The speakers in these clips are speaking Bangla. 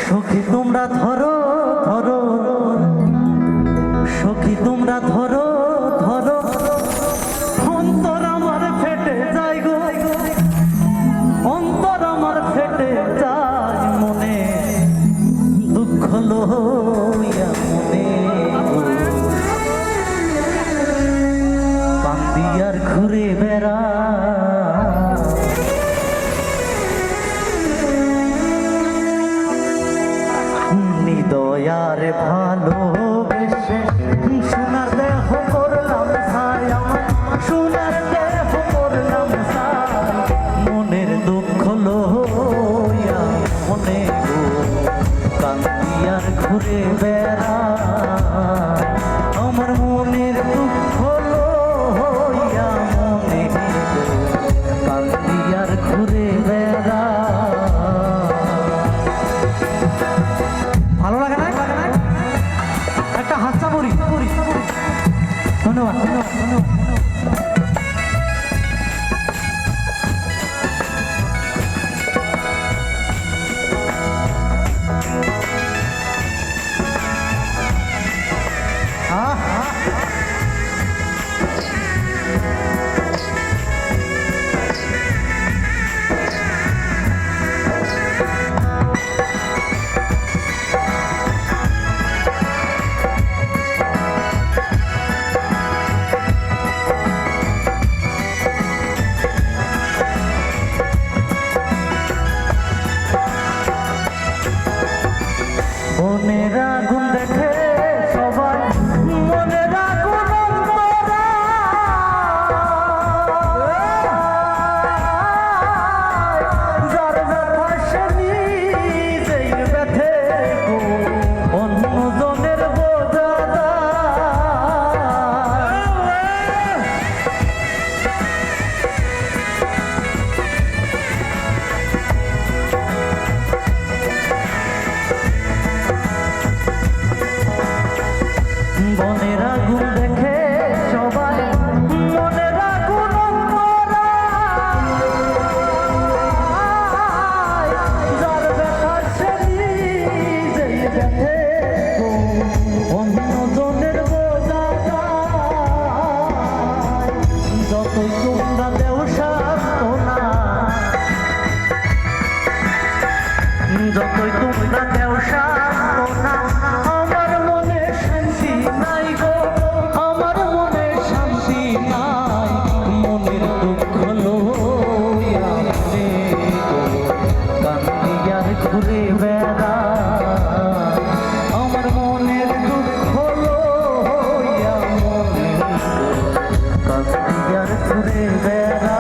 সখী তোমরা ধরো ধরো, সখী তোমরা ধরো ধরো, অন্তর আমার ফেটে যায় গো, অন্তর আমার ফেটে যায় মনে, দুঃখ লইয়া মনে বান্দিয়ার ঘুরে বেড়া, দয়ার ভালোবেসে সোনার দেহ করলাম ছাই, আমার সোনার দেহ করলাম ছাই, মনের দুঃখ লইয়া মনে গো কান্দিয়ার ঘুরে বেড়া, আমার মনের দুঃখ লইয়া মনে গো কান্দিয়ার ঘুরে বেড়া। ভালো লাগে না? একটা হাতটা বলি। ধন্যবাদ ধন্যবাদ ধন্যবাদ। মনের আগুন দেখে সবাই, মনের আগুন যার ব্যথা সে নিজেই ব্যথে গো, অন্যজনের বোঝা মনের আগুন দেখে সবাই, মনের আগুন যার ব্যথা সে নিজেই ব্যথে গো, অন্যজনের বোঝা যতই তোমরা দেও সান্ত্বনা, যতই তোমরা দেও সান্ত্বনা, আমার মনে শান্তি নাই গো, আমার মনে শান্তি নাই, মনের দুঃখ লইয়া মনে গো কান্দিয়ার ঘুরে বেড়া, আমার মনের দুঃখ লইয়া মনে গো কান্দিয়ার ঘুরে বেড়া।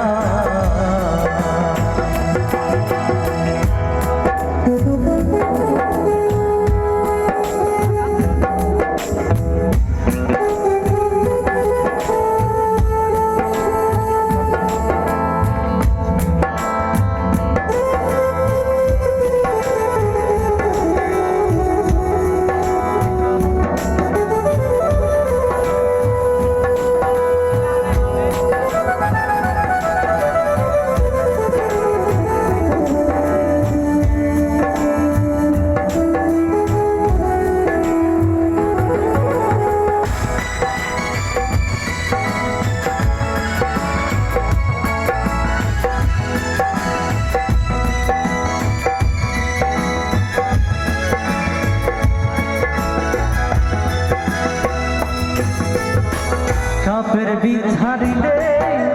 সাপের বিষ হারিলে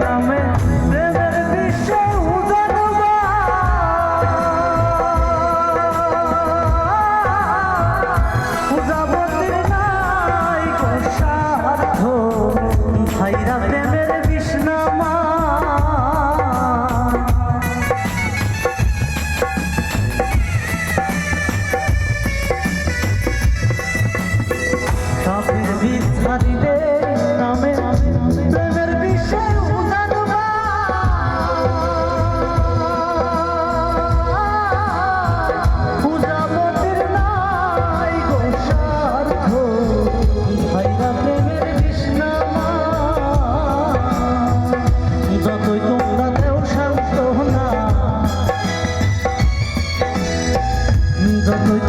নামে প্রেমের বিশ্ব উজানবা, উজাবতির নাই গো স্বার্থ, ভাইরা প্রেমের বিষ নামা, সাপের বিষ হারিলে নামে প্রেমের বিষে উজানবা, উজাবতির নাই গো স্বার্থ, ভাইরা প্রেমের বিষ নামা, যতই তোমরা দেও সান্ত্বনা, যতই